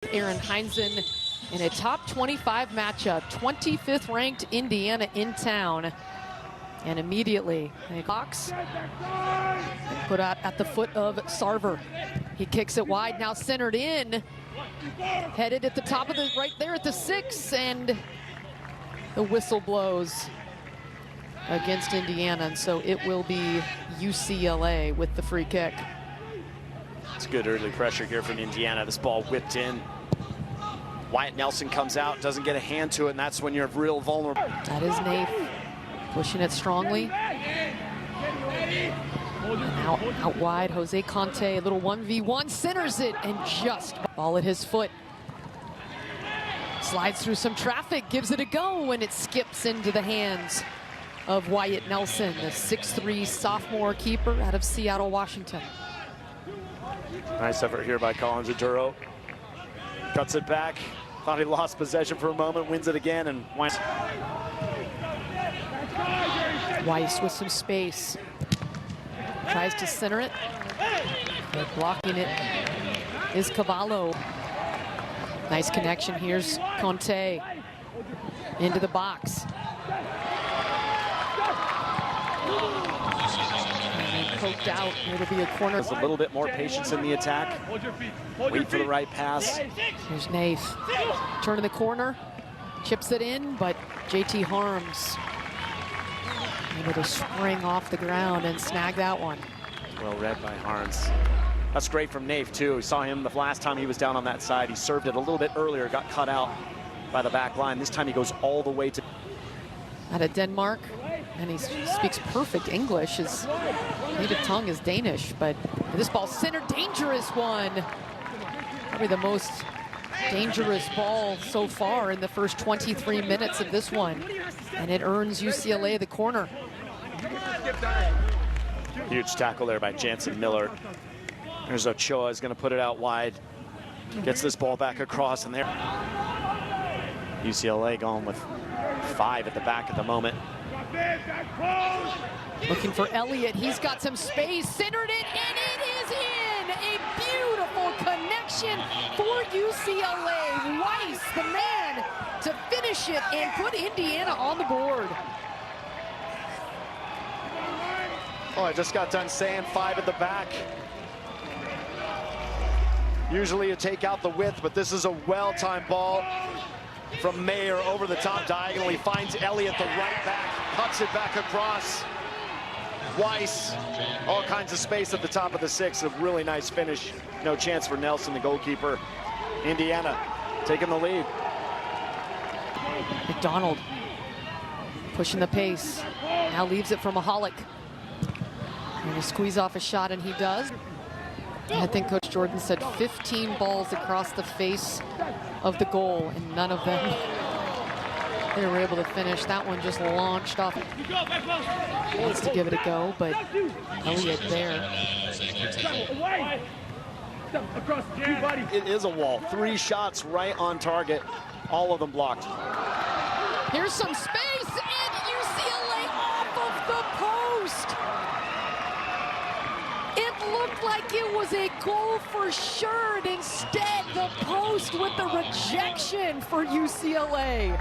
Aaron Heinzen in a top 25 matchup. 25th ranked Indiana in town. And immediately, box put out at the foot of Sarver. He kicks it wide, now centered in. Headed at the top of the, right there at the 6, and the whistle blows against Indiana. And so it will be UCLA with the free kick. It's good early pressure here from Indiana. This ball whipped in. Wyatt Nelson comes out, doesn't get a hand to it, and that's when you're real vulnerable. That is Naif pushing it strongly. And out wide, Jose Conte, a little 1v1, centers it, and just ball at his foot. Slides through some traffic, gives it a go, and it skips into the hands of Wyatt Nelson, the 6'3" sophomore keeper out of Seattle, Washington. Nice effort here by Collins Aduro. Cuts it back. Thought he lost possession for a moment, wins it again, and Weiss with some space. Tries to center it. But blocking it is Cavallo. Nice connection. Here's Conte into the box. Poked out. It'll be a corner. There's a little bit more patience in the attack. Wait for the right pass. Here's Naif. Turning the corner. Chips it in, but JT Harms able to spring off the ground and snag that one. Well read by Harms. That's great from Naif, too. We saw him the last time he was down on that side. He served it a little bit earlier, got cut out by the back line. This time he goes all the way to... Out of Denmark. And he speaks perfect English. His native tongue is Danish, but this ball centered, dangerous one. Probably the most dangerous ball so far in the first 23 minutes of this one. And it earns UCLA the corner. Huge tackle there by Jansen Miller. There's Ochoa, is going to put it out wide. Gets this ball back across, and there. UCLA going with 5 at the back at the moment. Looking for Elliott. He's got some space. Centered it, and it is in. A beautiful connection for UCLA. Weiss, the man, to finish it and put Indiana on the board. Oh, I just got done saying 5 at the back. Usually you take out the width, but this is a well-timed ball from Mayer over the top diagonally. Finds Elliott, the right back. Cuts it back across. Weiss, all kinds of space at the top of the 6. A really nice finish. No chance for Nelson, the goalkeeper. Indiana taking the lead. McDonald pushing the pace. Now leaves it for Mahalik. And he squeeze off a shot, and he does. I think Coach Jordan said 15 balls across the face of the goal, and none of them they were able to finish. That one just launched off. Wants to give it a go, but Elliott there. It is a wall. 3 shots right on target. All of them blocked. Here's some space, and UCLA off of the post. It looked like it was a goal for sure, and instead the post with the rejection for UCLA.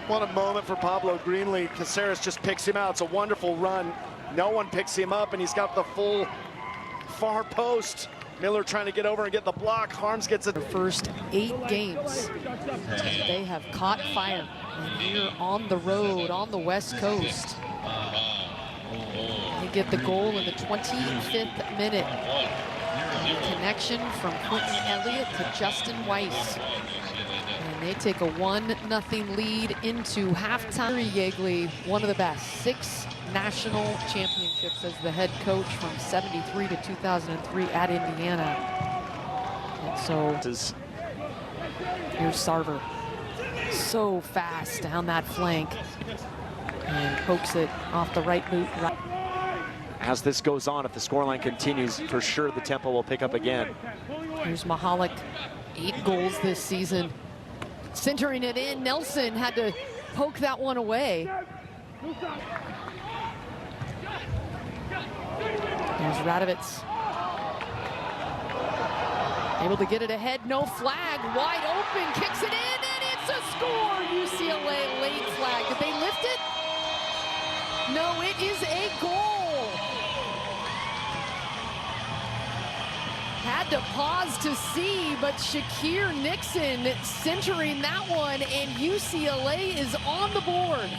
What a moment for Pablo Greenlee. Caceres just picks him out. It's a wonderful run. No one picks him up, and he's got the full far post. Miller trying to get over and get the block. Harms gets it. The first 8 games, they have caught fire. And here on the road, on the West Coast, they get the goal in the 25th minute. Connection from Quentin Elliott to Justin Weiss. And they take a 1-0 lead into halftime. Yeagley, one of the best. 6 national championships as the head coach from '73 to 2003 at Indiana. And so here's Sarver. So fast down that flank. And pokes it off the right boot. As this goes on, if the scoreline continues, for sure the tempo will pick up again. Here's Mahalik, 8 goals this season. Centering it in, Nelson had to poke that one away. There's Radovitz. Able to get it ahead, no flag, wide open, kicks it in, and it's a score! UCLA late flag. Did they lift it? No, it is a goal. Had to pause to see, but Shakir Nixon centering that one, and UCLA is on the board.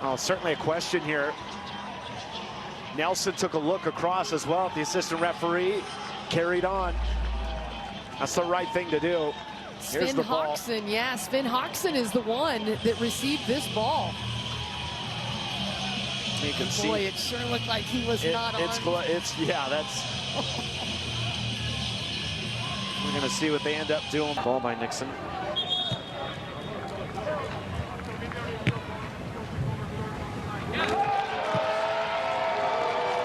Oh, certainly a question here. Nelson took a look across as well at the assistant referee, carried on. That's the right thing to do. Here's the ball. Sven Hoxson, yeah, Sven Hoxson is the one that received this ball. You can see. Boy, it sure looked like he was not on. Yeah, that's. We're gonna see what they end up doing. Ball by Nixon.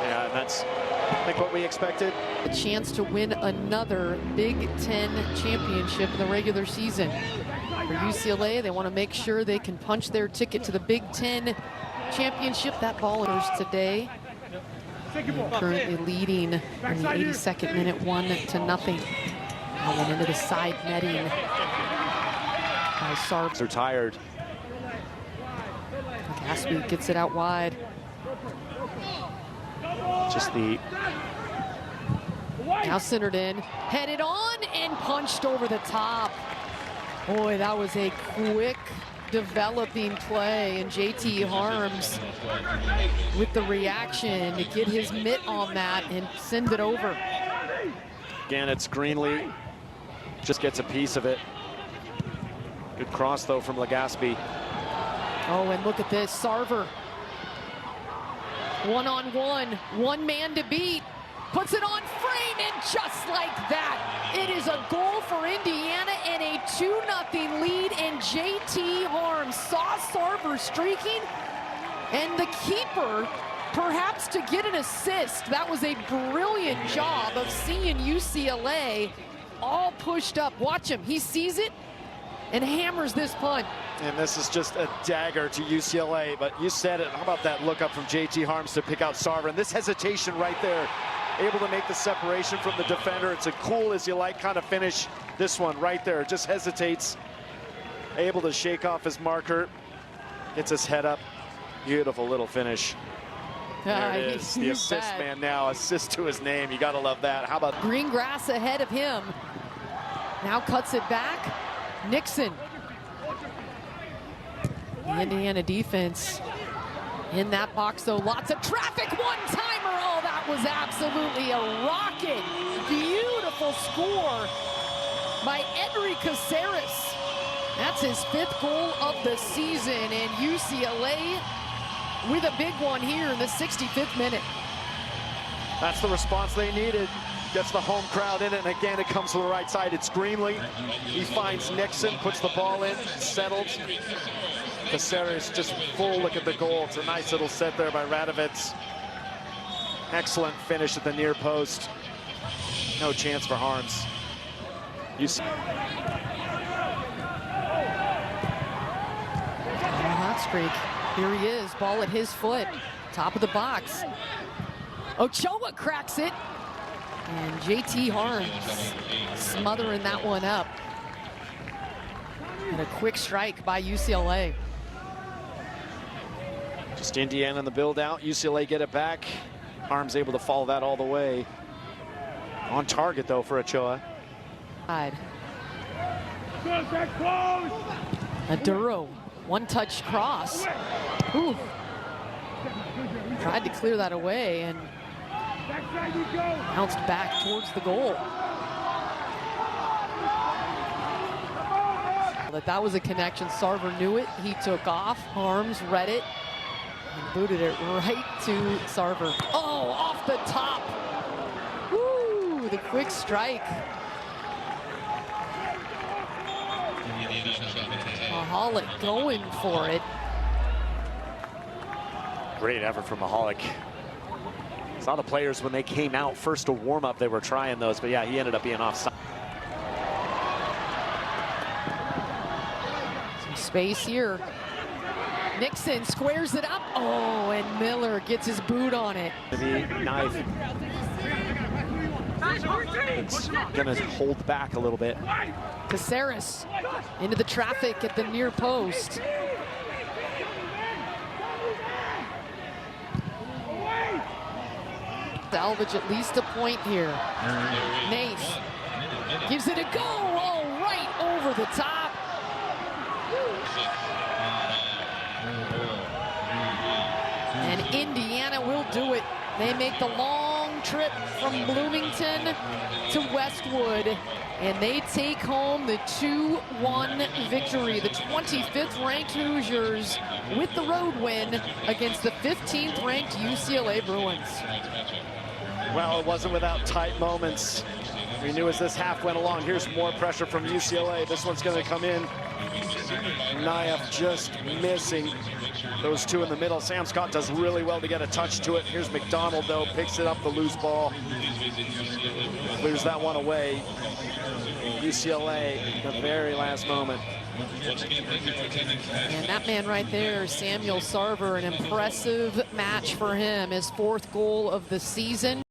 Yeah, and that's, I think, what we expected. A chance to win another Big Ten championship in the regular season. For UCLA, they want to make sure they can punch their ticket to the Big Ten championship. That ball is today. Currently leading in the 82nd minute, 1-0. Now went into the side netting by Sarb. They're tired. Gaspy gets it out wide. Just the. Now centered in, headed on and punched over the top. Boy, that was a quick developing play, and JT Harms with the reaction to get his mitt on that and send it over. Again, it's Greenlee. Just gets a piece of it. Good cross, though, from Legaspi. Oh, and look at this, Sarver. One-on-one, one man to beat. Puts it on frame, and just like that, it is a goal for Indiana and a 2-0 lead, and JT Harms saw Sarver streaking, and the keeper perhaps to get an assist. That was a brilliant job of seeing UCLA all pushed up. Watch him, he sees it and hammers this punt. And this is just a dagger to UCLA, but you said it. How about that look up from JT Harms to pick out Sarver, and this hesitation right there. Able to make the separation from the defender. It's a cool as you like kind of finish. This one right there, just hesitates. Able to shake off his marker. Gets his head up. Beautiful little finish. There it is. The assist man now. Assist to his name. You gotta love that. How about green grass ahead of him. Now cuts it back. Nixon. The Indiana defense in that box, though. Lots of traffic. One-timer. Oh, that was absolutely a rocket. Beautiful score by Edry Caceres. That's his 5th goal of the season, and UCLA with a big one here in the 65th minute. That's the response they needed. Gets the home crowd in it, and again it comes to the right side. It's Greenlee. He finds Nixon, puts the ball in, settles. Caceres just full look at the goal. It's a nice little set there by Radovitz. Excellent finish at the near post. No chance for Harms. Hot streak. Here he is, ball at his foot. Top of the box. Ochoa cracks it. And JT Harms smothering that one up. And a quick strike by UCLA. Just Indiana in the build out. UCLA get it back. Harms able to follow that all the way. On target though for Ochoa. Aduro, one-touch cross. Ooh. Tried to clear that away and bounced back towards the goal. That was a connection. Sarver knew it. He took off. Harms read it and booted it right to Sarver. Oh, off the top. Woo, the quick strike. Mahalik going for it. Great effort from Mahalik. Saw the players when they came out first to warm up, they were trying those, but yeah, he ended up being offside. Some space here. Nixon squares it up. Oh, and Miller gets his boot on it. The knife. It's going to hold back a little bit. Caceres into the traffic at the near post. Salvage at least a point here. Nath gives it a go. Oh, right over the top. And Indiana will do it. They make the long trip from Bloomington to Westwood, and they take home the 2-1 victory. The 25th ranked Hoosiers with the road win against the 15th ranked UCLA Bruins. Well, it wasn't without tight moments. We knew as this half went along, here's more pressure from UCLA. This one's going to come in. Naif just missing those two in the middle. Sam Scott does really well to get a touch to it. Here's McDonald, though, picks it up, the loose ball. Clears that one away. UCLA, the very last moment. And that man right there, Samuel Sarver, an impressive match for him. His 4th goal of the season.